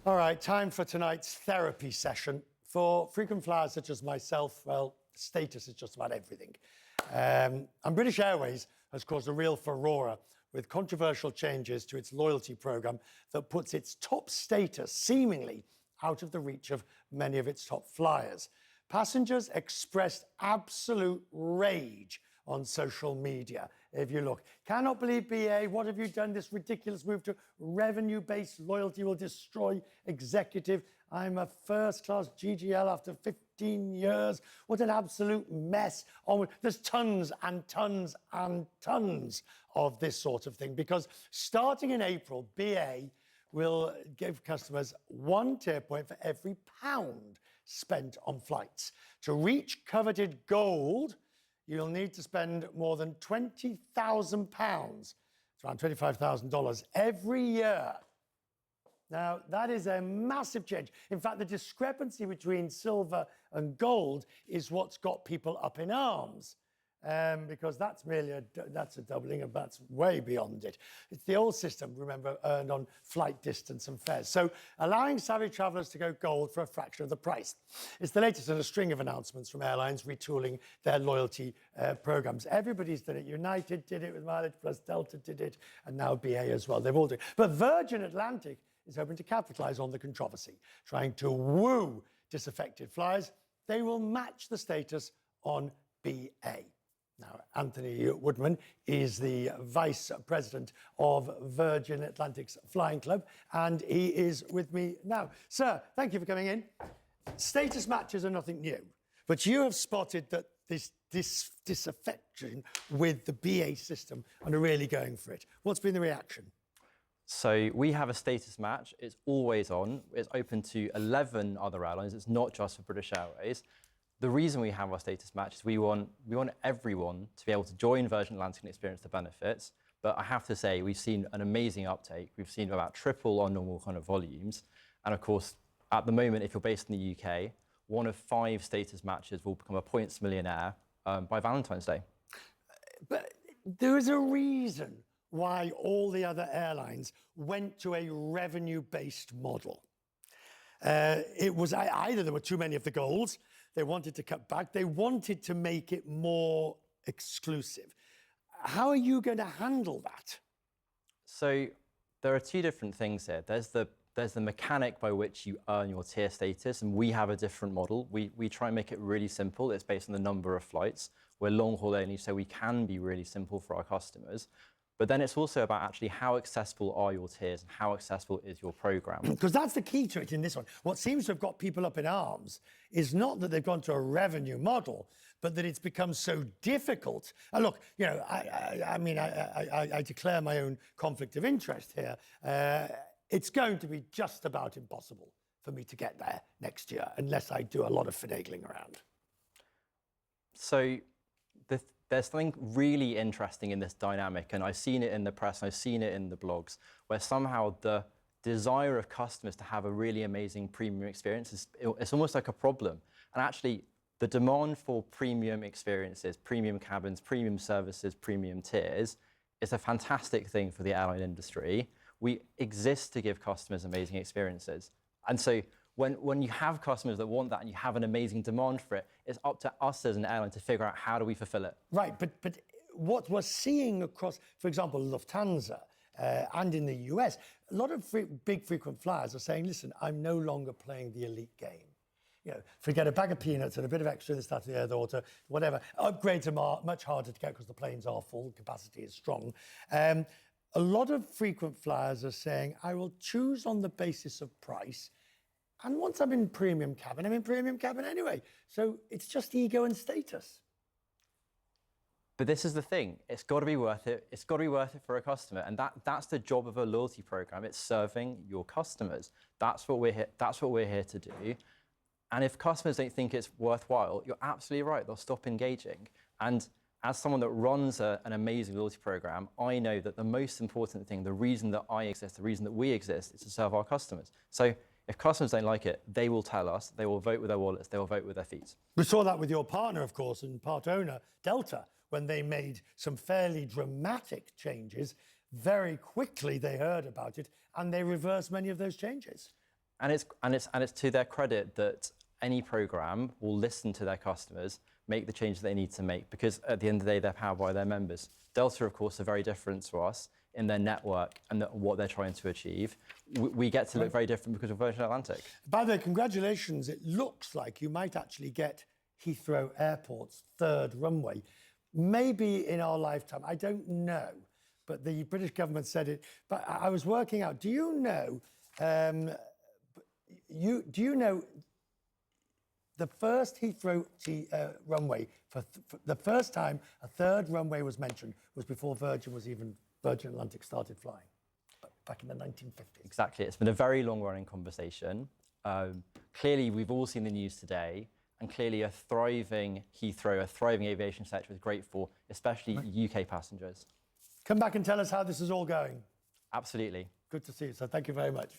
All right, time for tonight's therapy session. For frequent flyers such as myself, well, status is just about everything. And British Airways has caused a real furore with controversial changes to its loyalty program that puts its top status seemingly out of the reach of many of its top flyers. Passengers expressed absolute rage on social media. If you look, cannot believe BA, what have you done? This ridiculous move to revenue-based loyalty will destroy executive. I'm a first-class GGL after 15 years. What an absolute mess. There's tons and tons and tons of this sort of thing, because starting in April, BA will give customers one tier point for every £1 spent on flights. To reach coveted gold, you'll need to spend more than £20,000, it's around $25,000 every year. Now, that is a massive change. In fact, the discrepancy between silver and gold is what's got people up in arms. Because that's merely a doubling, and that's way beyond it. It's the old system, remember, earned on flight distance and fares. So allowing savvy travellers to go gold for a fraction of the price. It's the latest in a string of announcements from airlines retooling their loyalty programs. Everybody's done it. United did it with Mileage Plus, Delta did it, and now BA as well. They've all done it. But Virgin Atlantic is hoping to capitalise on the controversy, trying to woo disaffected flyers. They will match the status on BA. Now, Anthony Woodman is the Vice President of Virgin Atlantic's Flying Club, and he is with me now. Sir, thank you for coming in. Status matches are nothing new, but you have spotted that this disaffection with the BA system and are really going for it. What's been the reaction? So we have a status match. It's always on. It's open to 11 other airlines. It's not just for British Airways. The reason we have our status match is we want everyone to be able to join Virgin Atlantic and experience the benefits. But I have to say, we've seen an amazing uptake. We've seen about triple our normal kind of volumes. And of course, at the moment, if you're based in the UK, 1 of 5 status matches will become a points millionaire by Valentine's Day. But there is a reason why all the other airlines went to a revenue-based model. It was either there were too many of the golds, they wanted to cut back, they wanted to make it more exclusive. How are you going to handle that? So there are 2 different things here. There's the mechanic by which you earn your tier status, and we have a different model. We try and make it really simple. It's based on the number of flights. We're long haul only, so we can be really simple for our customers. But then it's also about actually how accessible are your tiers and how accessible is your program. Because that's the key to it in this one. What seems to have got people up in arms is not that they've gone to a revenue model, but that it's become so difficult. And look, you know, I declare my own conflict of interest here. It's going to be just about impossible for me to get there next year unless I do a lot of finagling around. So there's something really interesting in this dynamic, and I've seen it in the press, and I've seen it in the blogs, where somehow the desire of customers to have a really amazing premium experience it's almost like a problem. And actually, the demand for premium experiences, premium cabins, premium services, premium tiers is a fantastic thing for the airline industry. We exist to give customers amazing experiences. And so when you have customers that want that and you have an amazing demand for it, it's up to us as an airline to figure out how do we fulfill it. Right, but what we're seeing across, for example, Lufthansa and in the US, a lot of big frequent flyers are saying, listen, I'm no longer playing the elite game. You know, forget a bag of peanuts and a bit of extra this, that, the other, or whatever. Upgrades are much harder to get because the planes are full, capacity is strong. A lot of frequent flyers are saying, I will choose on the basis of price. And once I'm in premium cabin, I'm in premium cabin anyway. So it's just ego and status. But this is the thing. It's got to be worth it. It's got to be worth it for a customer. And that's the job of a loyalty program. It's serving your customers. That's what we're here to do. And if customers don't think it's worthwhile, you're absolutely right. They'll stop engaging. And as someone that runs an amazing loyalty program, I know that the most important thing, the reason that I exist, the reason that we exist, is to serve our customers. So if customers don't like it, they will tell us, they will vote with their wallets, they will vote with their feet. We saw that with your partner, of course, and part owner, Delta, when they made some fairly dramatic changes. Very quickly they heard about it and they reversed many of those changes. it's to their credit that any program will listen to their customers, make the changes they need to make, because at the end of the day, they're powered by their members. Delta, of course, are very different to us in their network and what they're trying to achieve. We get to look very different because of Virgin Atlantic. By the way, congratulations. It looks like you might actually get Heathrow Airport's third runway. Maybe in our lifetime, I don't know, but the British government said it. But I was working out, do you know, do you know the first Heathrow runway, for the first time a third runway was mentioned was before Virgin Atlantic started flying, back in the 1950s. Exactly. It's been a very long-running conversation. Clearly, we've all seen the news today, and clearly a thriving Heathrow, a thriving aviation sector is great for especially UK passengers. Come back and tell us how this is all going. Absolutely. Good to see you. So thank you very much.